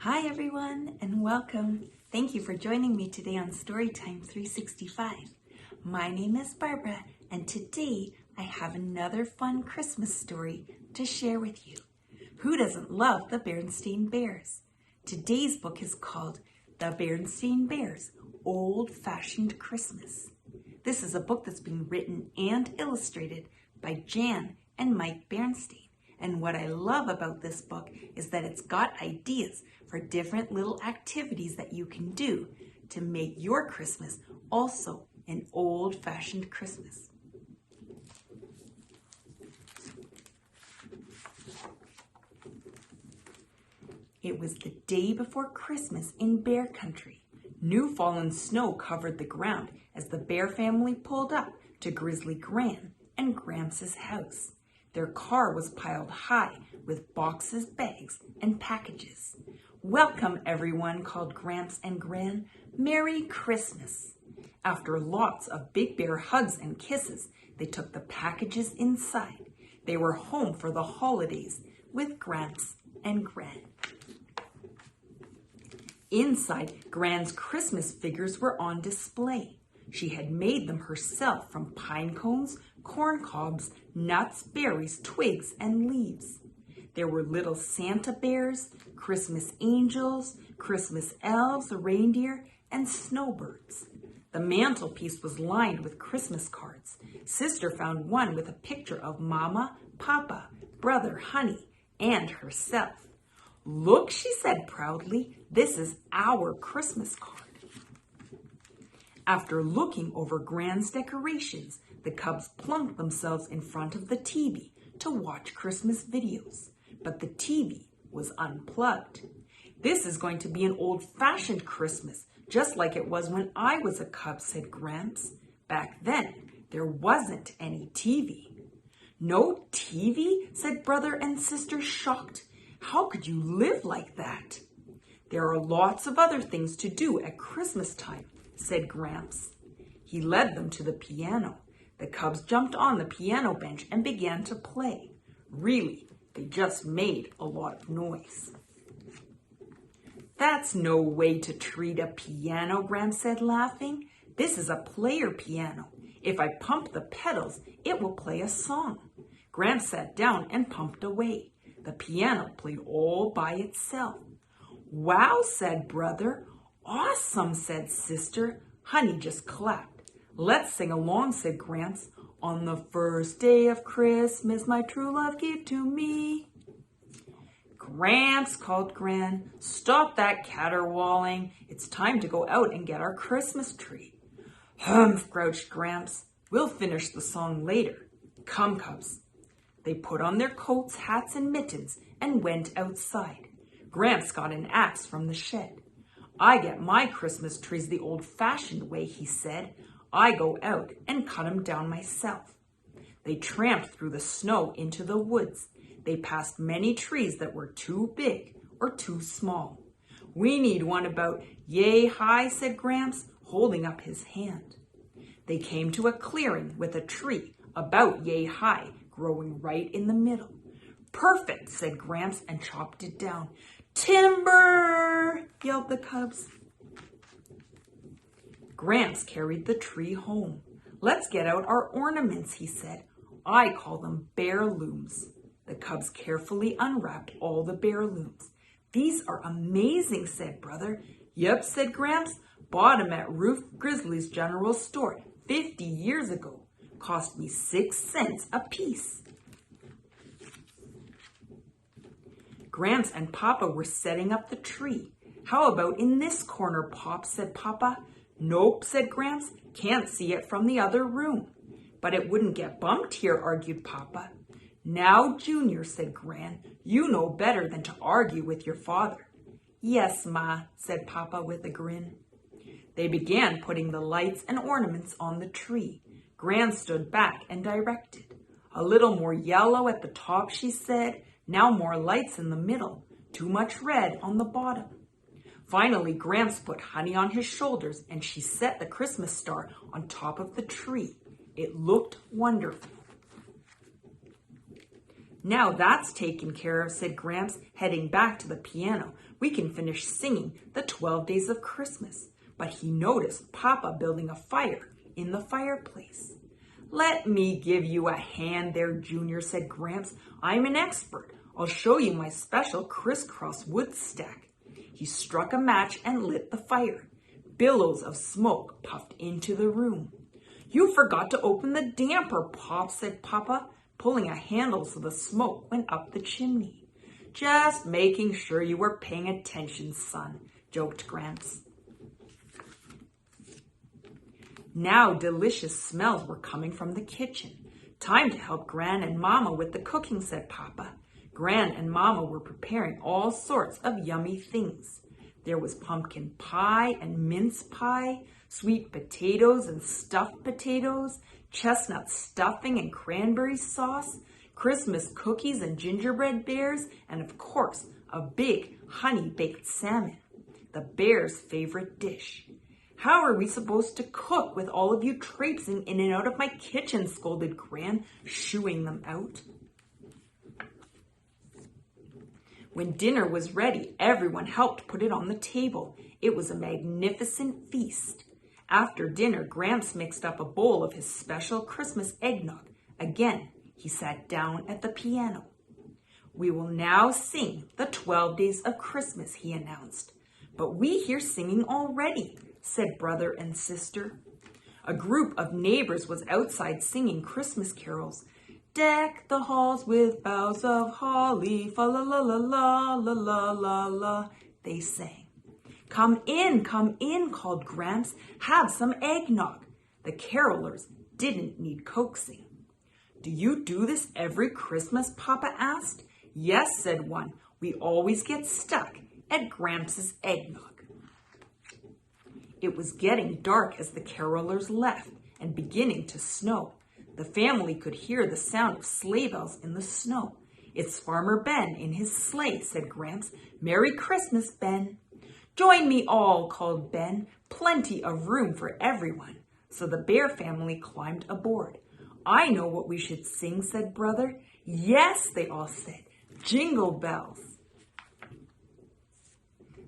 Hi everyone and welcome. Thank you for joining me today on Storytime 365. My name is Barbara and today I have another fun Christmas story to share with you. Who doesn't love the Berenstain Bears? Today's book is called The Berenstain Bears, Old-Fashioned Christmas. This is a book that's been written and illustrated by Jan and Mike Berenstain. And what I love about this book is that it's got ideas for different little activities that you can do to make your Christmas also an old-fashioned Christmas. It was the day before Christmas in Bear Country. New fallen snow covered the ground as the Bear family pulled up to Grizzly Gran and Gramps' house. Their car was piled high with boxes, bags, and packages. "Welcome, everyone," called Gramps and Gran. "Merry Christmas." After lots of Big Bear hugs and kisses, they took the packages inside. They were home for the holidays with Gramps and Gran. Inside, Gran's Christmas figures were on display. She had made them herself from pine cones, corn cobs, nuts, berries, twigs, and leaves. There were little Santa bears, Christmas angels, Christmas elves, reindeer, and snowbirds. The mantelpiece was lined with Christmas cards. Sister found one with a picture of Mama, Papa, Brother, Honey, and herself. "Look," she said proudly, "this is our Christmas card." After looking over Gran's decorations, the cubs plunked themselves in front of the TV to watch Christmas videos. But the TV was unplugged. "This is going to be an old-fashioned Christmas, just like it was when I was a cub," said Gramps. "Back then, there wasn't any TV." "No TV?" said brother and sister, shocked. "How could you live like that?" "There are lots of other things to do at Christmas time," said Gramps. He led them to the piano. The cubs jumped on the piano bench and began to play. Really, they just made a lot of noise. "That's no way to treat a piano," Gramps said, laughing. "This is a player piano. If I pump the pedals, it will play a song." Gramps sat down and pumped away. The piano played all by itself. "Wow," said brother. "Awesome," said sister. Honey just clapped. "Let's sing along," said Gramps. "On the first day of Christmas, my true love gave to me." "Gramps," called Gran, "stop that caterwauling. It's time to go out and get our Christmas tree." "Humph," grouched Gramps. "We'll finish the song later. Come, cubs." They put on their coats, hats, and mittens and went outside. Gramps got an axe from the shed. "I get my Christmas trees the old-fashioned way," he said. "I go out and cut 'em down myself." They tramped through the snow into the woods. They passed many trees that were too big or too small. "We need one about yay high," said Gramps, holding up his hand. They came to a clearing with a tree about yay high growing right in the middle. "Perfect," said Gramps and chopped it down. "Timber!" yelled the cubs. Gramps carried the tree home. "Let's get out our ornaments," he said. "I call them bear looms." The cubs carefully unwrapped all the bear looms. "These are amazing," said brother. "Yep," said Gramps. "Bought 'em at Ruth Grizzly's general store 50 years ago. Cost me 6 cents a piece." Gramps and Papa were setting up the tree. "How about in this corner, Pop?" said Papa. "Nope," said Gramps. "Can't see it from the other room." "But it wouldn't get bumped here," argued Papa. "Now, Junior," said Gran, "you know better than to argue with your father." "Yes, Ma," said Papa with a grin. They began putting the lights and ornaments on the tree. Gran stood back and directed. "A little more yellow at the top," she said. "Now more lights in the middle. Too much red on the bottom." Finally, Gramps put Honey on his shoulders and she set the Christmas star on top of the tree. It looked wonderful. Now that's taken care of, said Gramps, heading back to the piano. We can finish singing the 12 Days of Christmas. But he noticed Papa building a fire in the fireplace. Let me give you a hand there, Junior, said Gramps. I'm an expert. I'll show you my special crisscross wood stack. He struck a match and lit the fire. Billows of smoke puffed into the room. You forgot to open the damper, Pop, said Papa, pulling a handle so the smoke went up the chimney. Just making sure you were paying attention, son, joked Gramps. Now delicious smells were coming from the kitchen. Time to help Gran and Mama with the cooking, said Papa. Gran and Mama were preparing all sorts of yummy things. There was pumpkin pie and mince pie, sweet potatoes and stuffed potatoes, chestnut stuffing and cranberry sauce, Christmas cookies and gingerbread bears, and of course, a big honey-baked salmon, the bears' favorite dish. How are we supposed to cook with all of you traipsing in and out of my kitchen, scolded Gran, shooing them out. When dinner was ready, everyone helped put it on the table. It was a magnificent feast. After dinner, Gramps mixed up a bowl of his special Christmas eggnog. Again, he sat down at the piano. We will now sing the 12 Days of Christmas, he announced. But we hear singing already, said brother and sister. A group of neighbors was outside singing Christmas carols. Deck the halls with boughs of holly, fa la la la la la la la la, they sang. Come in, called Gramps. Have some eggnog. The carolers didn't need coaxing. Do you do this every Christmas, Papa asked. Yes, said one. We always get stuck at Gramps' eggnog. It was getting dark as the carolers left and beginning to snow. The family could hear the sound of sleigh bells in the snow. It's Farmer Ben in his sleigh, said Gramps. Merry Christmas, Ben. Join me all, called Ben. Plenty of room for everyone. So the Bear family climbed aboard. I know what we should sing, said Brother. Yes, they all said. Jingle bells.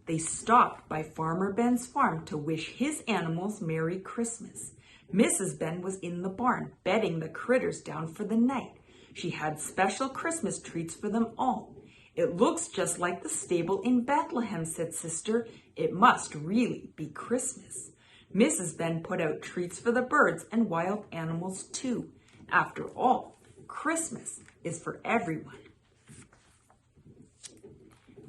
They stopped by Farmer Ben's farm to wish his animals Merry Christmas. Mrs. Ben was in the barn, bedding the critters down for the night. She had special Christmas treats for them all. It looks just like the stable in Bethlehem, said Sister. It must really be Christmas. Mrs. Ben put out treats for the birds and wild animals too. After all, Christmas is for everyone.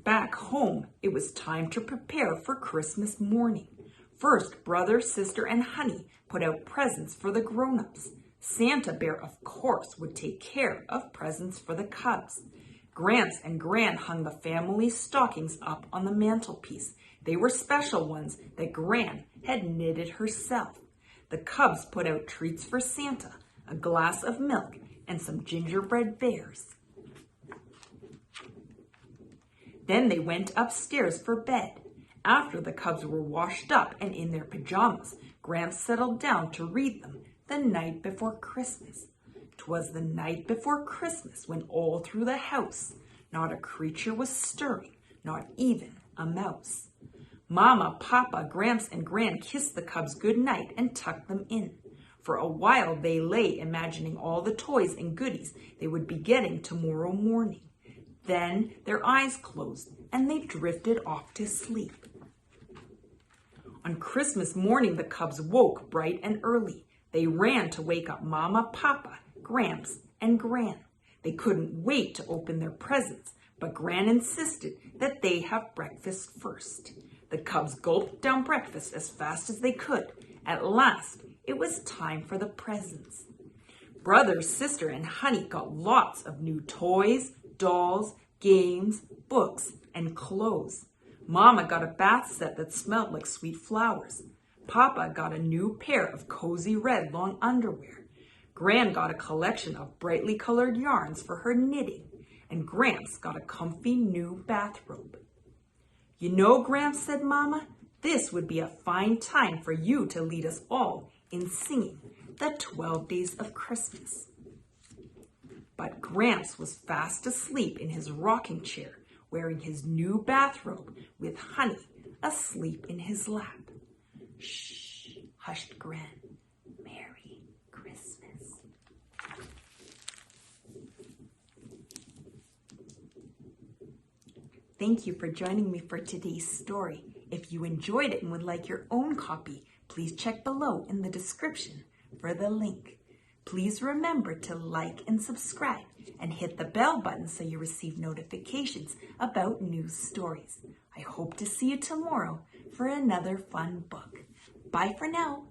Back home, it was time to prepare for Christmas morning. First, Brother, Sister, and Honey put out presents for the grown-ups. Santa Bear, of course, would take care of presents for the cubs. Gramps and Gran hung the family stockings up on the mantelpiece. They were special ones that Gran had knitted herself. The cubs put out treats for Santa, a glass of milk, and some gingerbread bears. Then they went upstairs for bed. After the cubs were washed up and in their pajamas, Gramps settled down to read them the night before Christmas. 'Twas the night before Christmas when all through the house not a creature was stirring, not even a mouse. Mama, Papa, Gramps, and Gran kissed the cubs good night and tucked them in. For a while they lay imagining all the toys and goodies they would be getting tomorrow morning. Then their eyes closed and they drifted off to sleep. On Christmas morning, the cubs woke bright and early. They ran to wake up Mama, Papa, Gramps, and Gran. They couldn't wait to open their presents, but Gran insisted that they have breakfast first. The cubs gulped down breakfast as fast as they could. At last, it was time for the presents. Brother, Sister, and Honey got lots of new toys, dolls, games, books, and clothes. Mama got a bath set that smelled like sweet flowers. Papa got a new pair of cozy red long underwear. Gran got a collection of brightly colored yarns for her knitting, and Gramps got a comfy new bathrobe. You know, Gramps, said Mama, this would be a fine time for you to lead us all in singing the 12 Days of Christmas. But Gramps was fast asleep in his rocking chair, wearing his new bathrobe with Honey asleep in his lap. Shh, hushed Gran. Merry Christmas. Thank you for joining me for today's story. If you enjoyed it and would like your own copy, please check below in the description for the link. Please remember to like and subscribe and hit the bell button so you receive notifications about new stories. I hope to see you tomorrow for another fun book. Bye for now.